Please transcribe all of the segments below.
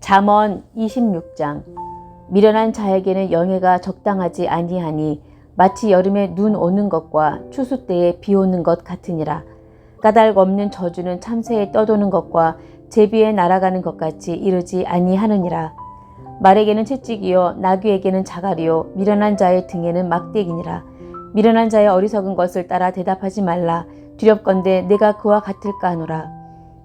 잠언 26장. 미련한 자에게는 영예가 적당하지 아니하니 마치 여름에 눈 오는 것과 추수 때에 비 오는 것 같으니라. 까닭 없는 저주는 참새에 떠도는 것과 제비에 날아가는 것 같이 이르지 아니하느니라. 말에게는 채찍이요 나귀에게는 자갈이요 미련한 자의 등에는 막대기니라. 미련한 자의 어리석은 것을 따라 대답하지 말라. 두렵건대 내가 그와 같을까 하노라.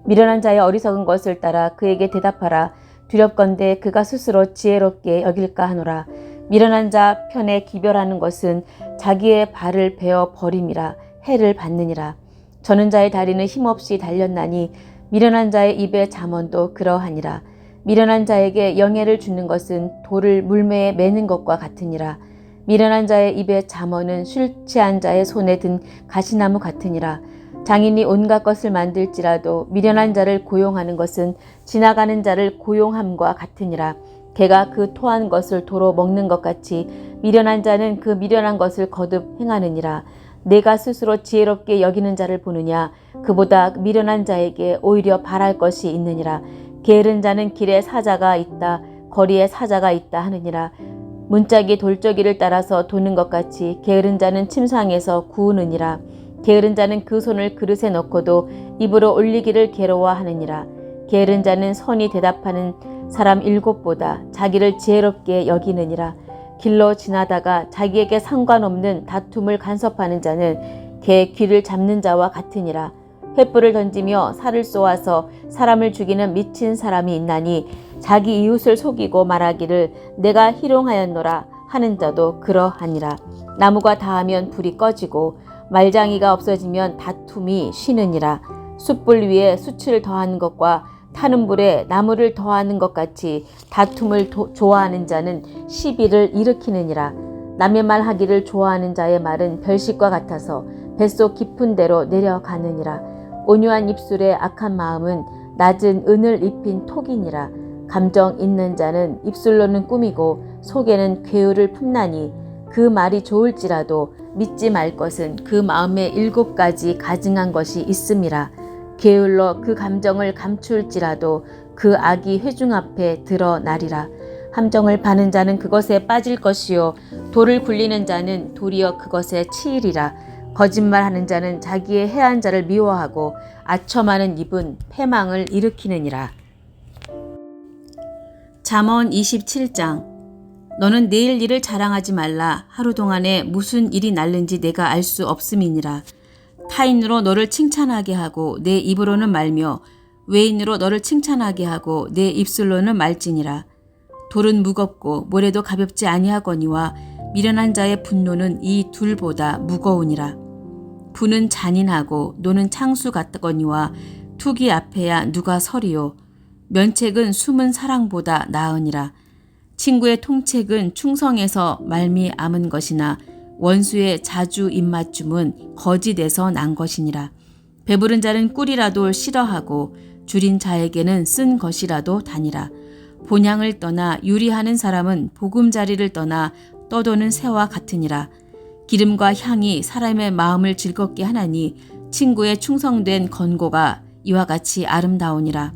미련한 자의 어리석은 것을 따라 그에게 대답하라. 두렵건대 그가 스스로 지혜롭게 여길까 하노라. 미련한 자 편에 기별하는 것은 자기의 발을 베어 버림이라. 해를 받느니라. 저는 자의 다리는 힘없이 달렸나니 미련한 자의 입의 잠언도 그러하니라. 미련한 자에게 영예를 주는 것은 돌을 물매에 매는 것과 같으니라. 미련한 자의 입의 잠언은 술 취한 자의 손에 든 가시나무 같으니라. 장인이 온갖 것을 만들지라도 미련한 자를 고용하는 것은 지나가는 자를 고용함과 같으니라. 개가 그 토한 것을 도로 먹는 것 같이 미련한 자는 그 미련한 것을 거듭 행하느니라. 내가 스스로 지혜롭게 여기는 자를 보느냐. 그보다 미련한 자에게 오히려 바랄 것이 있느니라. 게으른 자는 길에 사자가 있다 거리에 사자가 있다 하느니라. 문짝이 돌저기를 따라서 도는 것 같이 게으른 자는 침상에서 구우느니라. 게으른 자는 그 손을 그릇에 넣고도 입으로 올리기를 괴로워하느니라. 게으른 자는 선이 대답하는 사람 7보다 자기를 지혜롭게 여기느니라. 길로 지나다가 자기에게 상관없는 다툼을 간섭하는 자는 개 귀를 잡는 자와 같으니라. 횃불을 던지며 살을 쏘아서 사람을 죽이는 미친 사람이 있나니 자기 이웃을 속이고 말하기를 내가 희롱하였노라 하는 자도 그러하니라. 나무가 다하면 불이 꺼지고 말장이가 없어지면 다툼이 쉬느니라. 숯불 위에 숯을 더하는 것과 타는 불에 나무를 더하는 것 같이 다툼을 좋아하는 자는 시비를 일으키느니라. 남의 말 하기를 좋아하는 자의 말은 별식과 같아서 뱃속 깊은 데로 내려가느니라. 온유한 입술에 악한 마음은 낮은 은을 입힌 톡이니라. 감정 있는 자는 입술로는 꾸미고 속에는 괴유를 품나니 그 말이 좋을지라도 믿지 말 것은 그 마음에 7가지 가증한 것이 있음이라. 게을러 그 감정을 감출지라도 그 악이 회중 앞에 드러나리라. 함정을 파는 자는 그것에 빠질 것이요 돌을 굴리는 자는 도리어 그것에 치이리라. 거짓말하는 자는 자기의 해한 자를 미워하고 아첨하는 입은 패망을 일으키느니라. 잠언 27장. 너는 내일 일을 자랑하지 말라. 하루 동안에 무슨 일이 날는지 내가 알 수 없음이니라. 타인으로 너를 칭찬하게 하고 내 입으로는 말며 외인으로 너를 칭찬하게 하고 내 입술로는 말지니라. 돌은 무겁고 모래도 가볍지 아니하거니와 미련한 자의 분노는 이 둘보다 무거우니라. 부는 잔인하고 노는 창수 같거니와 투기 앞에야 누가 서리요. 면책은 숨은 사랑보다 나으니라. 친구의 통책은 충성에서 말미암은 것이나 원수의 자주 입맞춤은 거짓에서 난 것이니라. 배부른 자는 꿀이라도 싫어하고 줄인 자에게는 쓴 것이라도 다니라. 본향을 떠나 유리하는 사람은 보금자리를 떠나 떠도는 새와 같으니라. 기름과 향이 사람의 마음을 즐겁게 하나니 친구의 충성된 권고가 이와 같이 아름다우니라.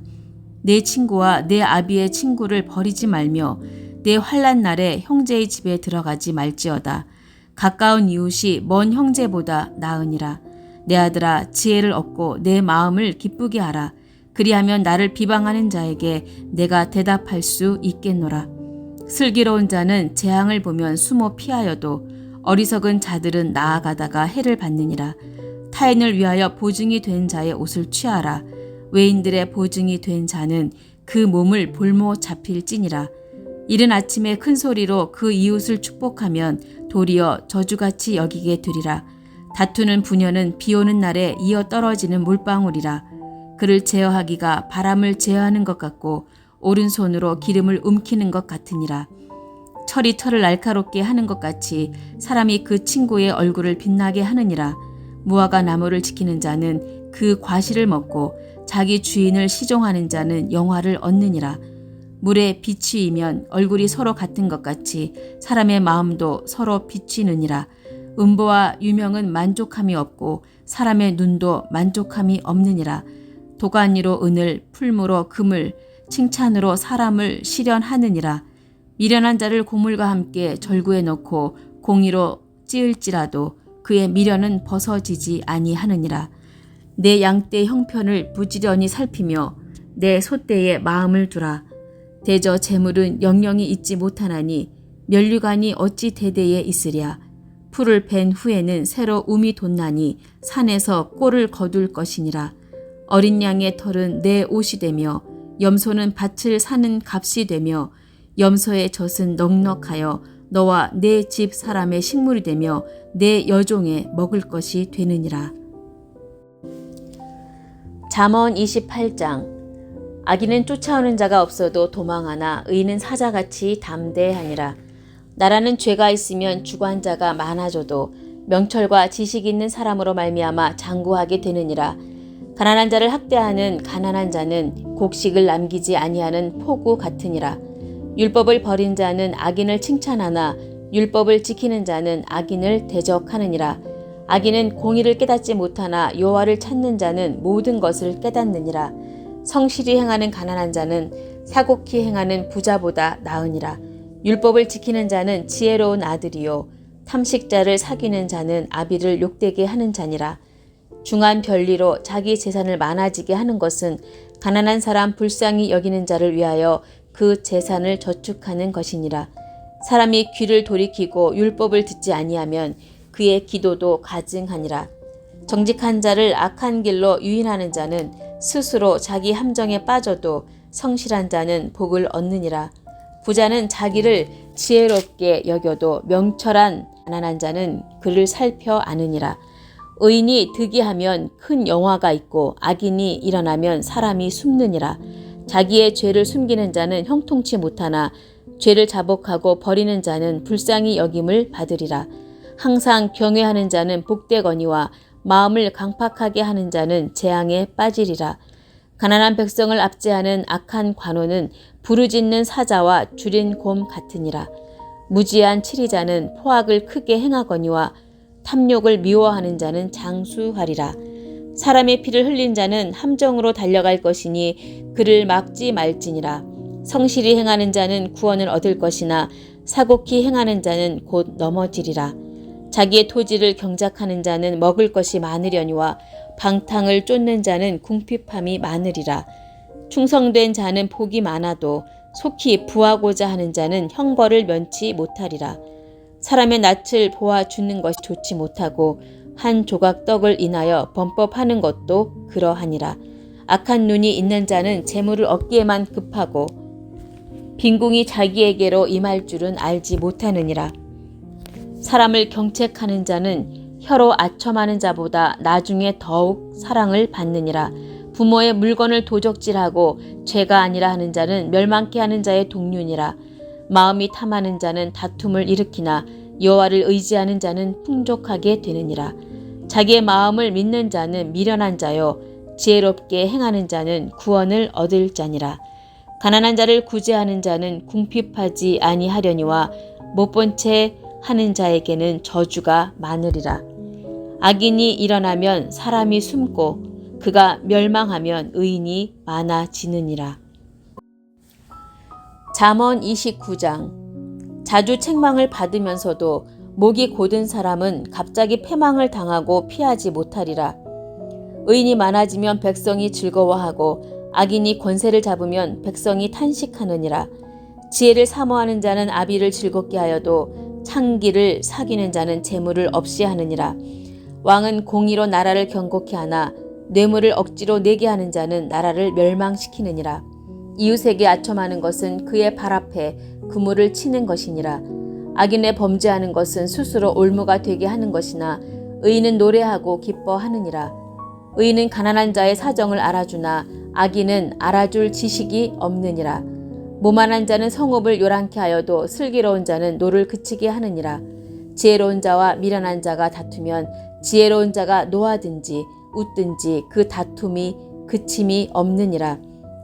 내 친구와 내 아비의 친구를 버리지 말며 내 환난 날에 형제의 집에 들어가지 말지어다. 가까운 이웃이 먼 형제보다 나으니라. 내 아들아 지혜를 얻고 내 마음을 기쁘게 하라. 그리하면 나를 비방하는 자에게 내가 대답할 수 있겠노라. 슬기로운 자는 재앙을 보면 숨어 피하여도 어리석은 자들은 나아가다가 해를 받느니라. 타인을 위하여 보증이 된 자의 옷을 취하라. 외인들의 보증이 된 자는 그 몸을 볼모 잡힐지니라. 이른 아침에 큰 소리로 그 이웃을 축복하면 도리어 저주같이 여기게 되리라. 다투는 부녀는 비 오는 날에 이어 떨어지는 물방울이라. 그를 제어하기가 바람을 제어하는 것 같고 오른손으로 기름을 움키는 것 같으니라. 철이 철을 날카롭게 하는 것 같이 사람이 그 친구의 얼굴을 빛나게 하느니라. 무화과 나무를 지키는 자는 그 과실을 먹고 자기 주인을 시종하는 자는 영화를 얻느니라. 물에 비치이면 얼굴이 서로 같은 것 같이 사람의 마음도 서로 비치느니라. 음보와 유명은 만족함이 없고 사람의 눈도 만족함이 없느니라. 도가니로 은을, 풀무로 금을, 칭찬으로 사람을 실현하느니라. 미련한 자를 고물과 함께 절구에 넣고 공의로 찌을지라도 그의 미련은 벗어지지 아니하느니라. 내 양떼 형편을 부지런히 살피며 내 소떼에 마음을 두라. 대저 재물은 영영이 있지 못하나니 면류관이 어찌 대대에 있으랴. 풀을 벤 후에는 새로 움이 돋나니 산에서 꼴을 거둘 것이니라. 어린 양의 털은 내 옷이 되며 염소는 밭을 사는 값이 되며 염소의 젖은 넉넉하여 너와 내 집 사람의 식물이 되며 내 여종의 먹을 것이 되느니라. 잠언 28장. 악인은 쫓아오는 자가 없어도 도망하나 의인은 사자같이 담대하니라. 나라는 죄가 있으면 주관자가 많아져도 명철과 지식이 있는 사람으로 말미암아 장구하게 되느니라. 가난한 자를 학대하는 가난한 자는 곡식을 남기지 아니하는 포구 같으니라. 율법을 버린 자는 악인을 칭찬하나 율법을 지키는 자는 악인을 대적하느니라. 악인은 공의를 깨닫지 못하나 여호와를 찾는 자는 모든 것을 깨닫느니라. 성실히 행하는 가난한 자는 사곡히 행하는 부자보다 나으니라. 율법을 지키는 자는 지혜로운 아들이요 탐식자를 사귀는 자는 아비를 욕되게 하는 자니라. 중한 별리로 자기 재산을 많아지게 하는 것은 가난한 사람 불쌍히 여기는 자를 위하여 그 재산을 저축하는 것이니라. 사람이 귀를 돌이키고 율법을 듣지 아니하면 그의 기도도 가증하니라. 정직한 자를 악한 길로 유인하는 자는 스스로 자기 함정에 빠져도 성실한 자는 복을 얻느니라. 부자는 자기를 지혜롭게 여겨도 명철한 가난한 자는 그를 살펴 아느니라. 의인이 득이하면 큰 영화가 있고 악인이 일어나면 사람이 숨느니라. 자기의 죄를 숨기는 자는 형통치 못하나 죄를 자복하고 버리는 자는 불쌍히 여김을 받으리라. 항상 경외하는 자는 복되거니와 마음을 강팍하게 하는 자는 재앙에 빠지리라. 가난한 백성을 압제하는 악한 관원은 부르짖는 사자와 줄인 곰 같으니라. 무지한 치리자는 포악을 크게 행하거니와 탐욕을 미워하는 자는 장수하리라. 사람의 피를 흘린 자는 함정으로 달려갈 것이니 그를 막지 말지니라. 성실히 행하는 자는 구원을 얻을 것이나 사곡히 행하는 자는 곧 넘어지리라. 자기의 토지를 경작하는 자는 먹을 것이 많으려니와 방탕을 쫓는 자는 궁핍함이 많으리라. 충성된 자는 복이 많아도 속히 부하고자 하는 자는 형벌을 면치 못하리라. 사람의 낯을 보아 주는 것이 좋지 못하고 한 조각 떡을 인하여 범법하는 것도 그러하니라. 악한 눈이 있는 자는 재물을 얻기에만 급하고 빈궁이 자기에게로 임할 줄은 알지 못하느니라. 사람을 경책하는 자는 혀로 아첨하는 자보다 나중에 더욱 사랑을 받느니라. 부모의 물건을 도적질하고 죄가 아니라 하는 자는 멸망케 하는 자의 동륜이라. 마음이 탐하는 자는 다툼을 일으키나 여호와를 의지하는 자는 풍족하게 되느니라. 자기의 마음을 믿는 자는 미련한 자요 지혜롭게 행하는 자는 구원을 얻을 자니라. 가난한 자를 구제하는 자는 궁핍하지 아니하려니와 못본 채 하는 자에게는 저주가 많으리라. 악인이 일어나면 사람이 숨고 그가 멸망하면 의인이 많아지느니라. 잠언 29장. 자주 책망을 받으면서도 목이 곧은 사람은 갑자기 패망을 당하고 피하지 못하리라. 의인이 많아지면 백성이 즐거워하고 악인이 권세를 잡으면 백성이 탄식하느니라. 지혜를 사모하는 자는 아비를 즐겁게 하여도 창기를 사귀는 자는 재물을 없이 하느니라. 왕은 공의로 나라를 경고케 하나 뇌물을 억지로 내게 하는 자는 나라를 멸망시키느니라. 이웃에게 아첨하는 것은 그의 발 앞에 그물을 치는 것이니라. 악인의 범죄하는 것은 스스로 올무가 되게 하는 것이나 의인은 노래하고 기뻐하느니라. 의인은 가난한 자의 사정을 알아주나 악인은 알아줄 지식이 없느니라. 모만한 자는 성읍을 요란케 하여도 슬기로운 자는 노를 그치게 하느니라. 지혜로운 자와 미련한 자가 다투면 지혜로운 자가 노하든지 웃든지 그 다툼이 그침이 없느니라.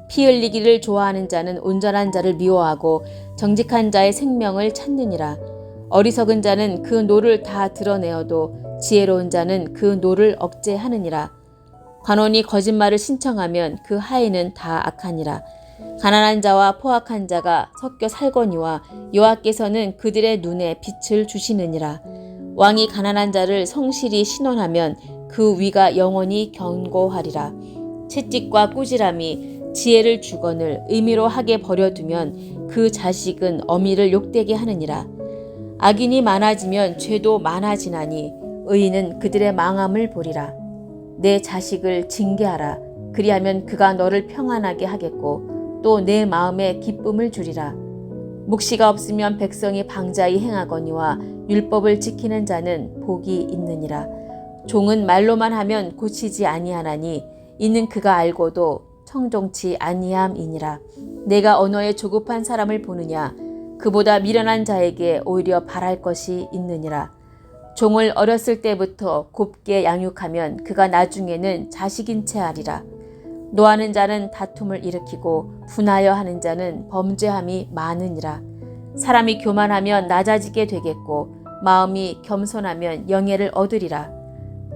피 흘리기를 좋아하는 자는 온전한 자를 미워하고 정직한 자의 생명을 찾느니라. 어리석은 자는 그 노를 다 드러내어도 지혜로운 자는 그 노를 억제하느니라. 관원이 거짓말을 신청하면 그 하인은 다 악하니라. 가난한 자와 포악한 자가 섞여 살거니와 여호와께서는 그들의 눈에 빛을 주시느니라. 왕이 가난한 자를 성실히 신원하면 그 위가 영원히 견고하리라. 채찍과 꾸지람이 지혜를 주거늘 의미로 하게 버려두면 그 자식은 어미를 욕되게 하느니라. 악인이 많아지면 죄도 많아지나니 의인은 그들의 망함을 보리라. 내 자식을 징계하라. 그리하면 그가 너를 평안하게 하겠고 또 내 마음에 기쁨을 주리라. 묵시가 없으면 백성이 방자히 행하거니와 율법을 지키는 자는 복이 있느니라. 종은 말로만 하면 고치지 아니하나니 이는 그가 알고도 청종치 아니함이니라. 내가 언어에 조급한 사람을 보느냐? 그보다 미련한 자에게 오히려 바랄 것이 있느니라. 종을 어렸을 때부터 곱게 양육하면 그가 나중에는 자식인 채 하리라. 노하는 자는 다툼을 일으키고 분하여 하는 자는 범죄함이 많으니라. 사람이 교만하면 낮아지게 되겠고 마음이 겸손하면 영예를 얻으리라.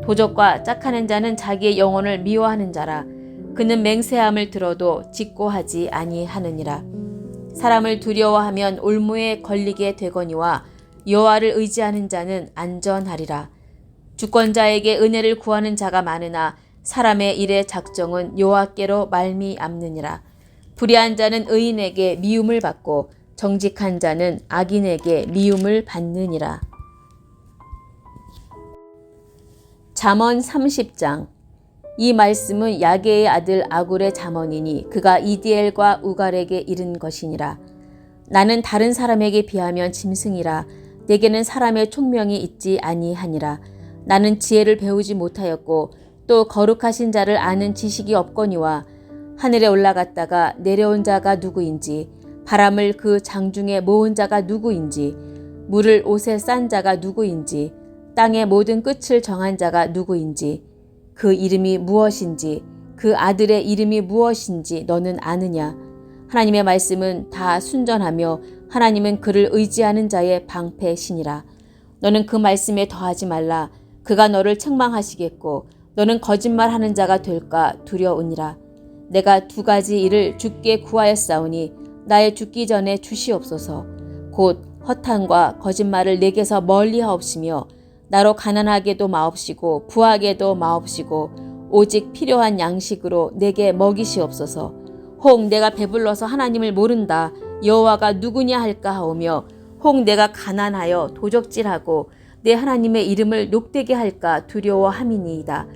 도적과 짝하는 자는 자기의 영혼을 미워하는 자라. 그는 맹세함을 들어도 직고하지 아니하느니라. 사람을 두려워하면 올무에 걸리게 되거니와 여호와를 의지하는 자는 안전하리라. 주권자에게 은혜를 구하는 자가 많으나 사람의 일의 작정은 여호와께로 말미암느니라. 불의한 자는 의인에게 미움을 받고 정직한 자는 악인에게 미움을 받느니라. 잠언 30장. 이 말씀은 야게의 아들 아굴의 잠언이니 그가 이디엘과 우갈에게 이른 것이니라. 나는 다른 사람에게 비하면 짐승이라. 내게는 사람의 총명이 있지 아니하니라. 나는 지혜를 배우지 못하였고 또 거룩하신 자를 아는 지식이 없거니와 하늘에 올라갔다가 내려온 자가 누구인지 바람을 그 장중에 모은 자가 누구인지 물을 옷에 싼 자가 누구인지 땅의 모든 끝을 정한 자가 누구인지 그 이름이 무엇인지 그 아들의 이름이 무엇인지 너는 아느냐? 하나님의 말씀은 다 순전하며 하나님은 그를 의지하는 자의 방패시니라. 너는 그 말씀에 더하지 말라. 그가 너를 책망하시겠고 너는 거짓말하는 자가 될까 두려우니라. 내가 두 가지 일을 주께 구하였사오니 나의 죽기 전에 주시옵소서. 곧 허탄과 거짓말을 내게서 멀리하옵시며 나로 가난하게도 마옵시고 부하게도 마옵시고 오직 필요한 양식으로 내게 먹이시옵소서. 혹 내가 배불러서 하나님을 모른다 여호와가 누구냐 할까 하오며 혹 내가 가난하여 도적질하고 내 하나님의 이름을 욕되게 할까 두려워함이니이다.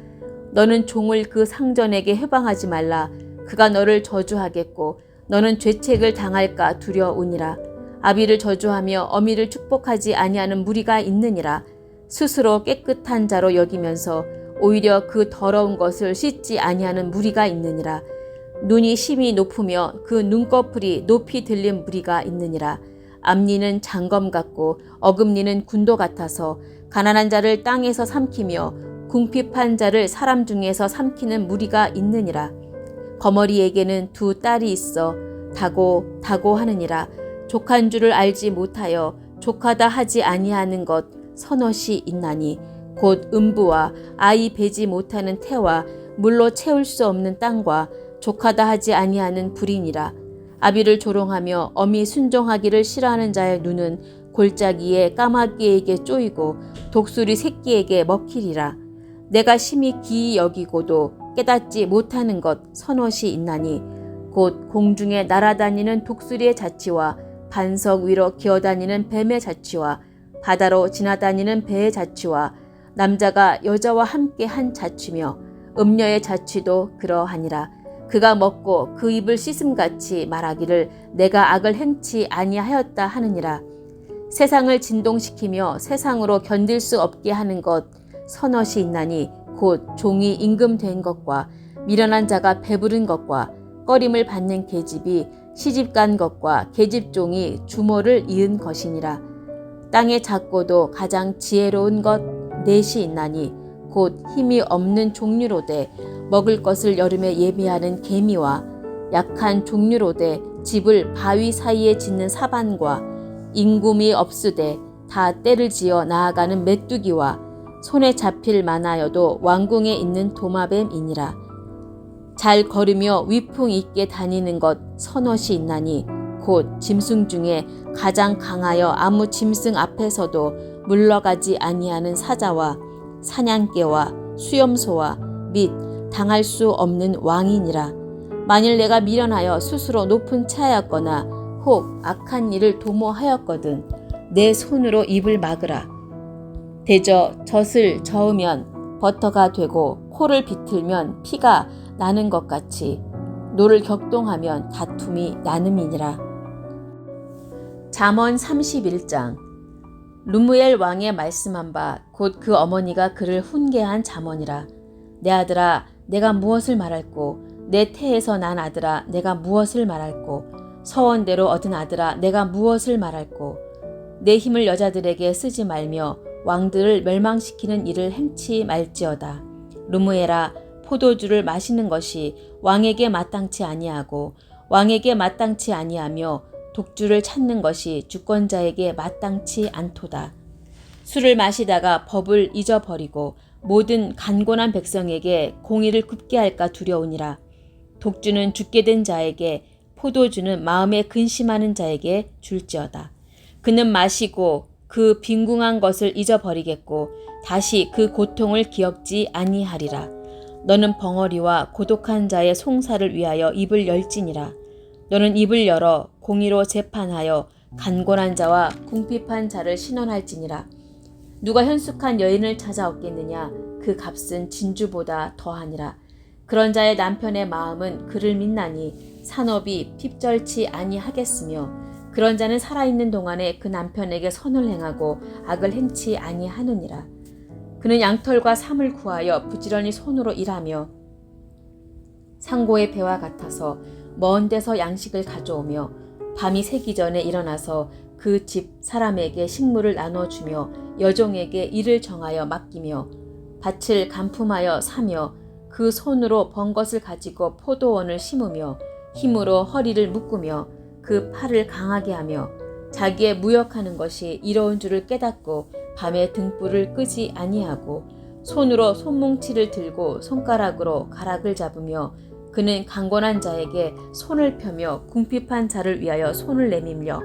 너는 종을 그 상전에게 해방하지 말라. 그가 너를 저주하겠고 너는 죄책을 당할까 두려우니라. 아비를 저주하며 어미를 축복하지 아니하는 무리가 있느니라. 스스로 깨끗한 자로 여기면서 오히려 그 더러운 것을 씻지 아니하는 무리가 있느니라. 눈이 심히 높으며 그 눈꺼풀이 높이 들린 무리가 있느니라. 앞니는 장검 같고 어금니는 군도 같아서 가난한 자를 땅에서 삼키며 궁핍한 자를 사람 중에서 삼키는 무리가 있느니라. 거머리에게는 두 딸이 있어 다고 하느니라. 족한 줄을 알지 못하여 족하다 하지 아니하는 것 서너시 있나니 곧 음부와 아이 베지 못하는 태와 물로 채울 수 없는 땅과 족하다 하지 아니하는 불이니라. 아비를 조롱하며 어미 순종하기를 싫어하는 자의 눈은 골짜기에 까마귀에게 쪼이고 독수리 새끼에게 먹히리라. 내가 심히 기이 여기고도 깨닫지 못하는 것 서너시 있나니 곧 공중에 날아다니는 독수리의 자취와 반석 위로 기어다니는 뱀의 자취와 바다로 지나다니는 배의 자취와 남자가 여자와 함께 한 자취며 음녀의 자취도 그러하니라. 그가 먹고 그 입을 씻음같이 말하기를 내가 악을 행치 아니하였다 하느니라. 세상을 진동시키며 세상으로 견딜 수 없게 하는 것 서너시 있나니 곧 종이 임금된 것과 미련한 자가 배부른 것과 꺼림을 받는 계집이 시집간 것과 계집종이 주모를 이은 것이니라. 땅의 작고도 가장 지혜로운 것 넷이 있나니 곧 힘이 없는 종류로되 먹을 것을 여름에 예비하는 개미와 약한 종류로되 집을 바위 사이에 짓는 사반과 인굼이 없으되 다 때를 지어 나아가는 메뚜기와 손에 잡힐 만하여도 왕궁에 있는 도마뱀이니라. 잘 걸으며 위풍 있게 다니는 것 서넛이 있나니 곧 짐승 중에 가장 강하여 아무 짐승 앞에서도 물러가지 아니하는 사자와 사냥개와 수염소와 및 당할 수 없는 왕이니라. 만일 내가 미련하여 스스로 높은 차였거나 혹 악한 일을 도모하였거든 내 손으로 입을 막으라. 대저 젖을 저으면 버터가 되고 코를 비틀면 피가 나는 것 같이 노를 격동하면 다툼이 나눔이니라. 잠언 31장. 르무엘 왕의 말씀한 바 곧 그 어머니가 그를 훈계한 잠언이라. 내 아들아 내가 무엇을 말할꼬 내 태에서 난 아들아 내가 무엇을 말할꼬 서원대로 얻은 아들아 내가 무엇을 말할꼬 내 힘을 여자들에게 쓰지 말며 왕들을 멸망시키는 일을 행치 말지어다. 르무엘아 포도주를 마시는 것이 왕에게 마땅치 아니하고 왕에게 마땅치 아니하며 독주를 찾는 것이 주권자에게 마땅치 않도다. 술을 마시다가 법을 잊어버리고 모든 간곤한 백성에게 공의를 굽게 할까 두려우니라. 독주는 죽게 된 자에게 포도주는 마음에 근심하는 자에게 줄지어다. 그는 마시고 그 빈궁한 것을 잊어버리겠고 다시 그 고통을 기억지 아니하리라. 너는 벙어리와 고독한 자의 송사를 위하여 입을 열지니라. 너는 입을 열어 공의로 재판하여 간곤한 자와 궁핍한 자를 신원할지니라. 누가 현숙한 여인을 찾아 얻겠느냐 그 값은 진주보다 더하니라. 그런 자의 남편의 마음은 그를 믿나니 산업이 핍절치 아니하겠으며 그런 자는 살아있는 동안에 그 남편에게 선을 행하고 악을 행치 아니하느니라. 그는 양털과 삼을 구하여 부지런히 손으로 일하며 상고의 배와 같아서 먼 데서 양식을 가져오며 밤이 새기 전에 일어나서 그 집 사람에게 식물을 나눠주며 여종에게 일을 정하여 맡기며 밭을 간품하여 사며 그 손으로 번 것을 가지고 포도원을 심으며 힘으로 허리를 묶으며 그 팔을 강하게 하며 자기의 무역하는 것이 이로운 줄을 깨닫고 밤에 등불을 끄지 아니하고 손으로 손뭉치를 들고 손가락으로 가락을 잡으며 그는 강건한 자에게 손을 펴며 궁핍한 자를 위하여 손을 내밀며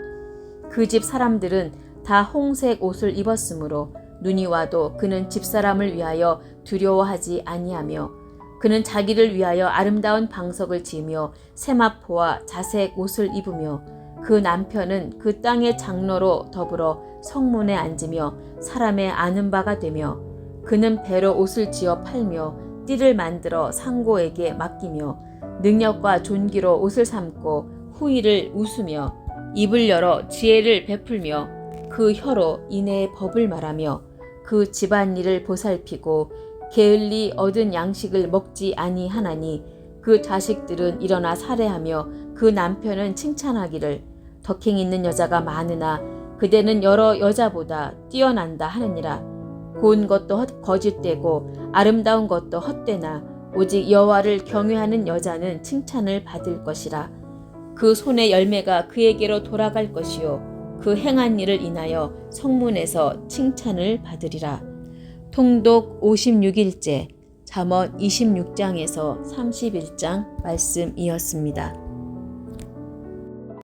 그 집 사람들은 다 홍색 옷을 입었으므로 눈이 와도 그는 집사람을 위하여 두려워하지 아니하며 그는 자기를 위하여 아름다운 방석을 지으며 세마포와 자색 옷을 입으며 그 남편은 그 땅의 장로로 더불어 성문에 앉으며 사람의 아는 바가 되며 그는 배로 옷을 지어 팔며 띠를 만들어 상고에게 맡기며 능력과 존귀로 옷을 삼고 후일을 웃으며 입을 열어 지혜를 베풀며 그 혀로 인애의 법을 말하며 그 집안일을 보살피고 게을리 얻은 양식을 먹지 아니하나니 그 자식들은 일어나 살해하며 그 남편은 칭찬하기를 덕행 있는 여자가 많으나 그대는 여러 여자보다 뛰어난다 하느니라. 고운 것도 거짓되고 아름다운 것도 헛되나 오직 여호와를 경외하는 여자는 칭찬을 받을 것이라. 그 손의 열매가 그에게로 돌아갈 것이요 그 행한 일을 인하여 성문에서 칭찬을 받으리라. 통독 56일째 잠언 26장에서 31장 말씀이었습니다.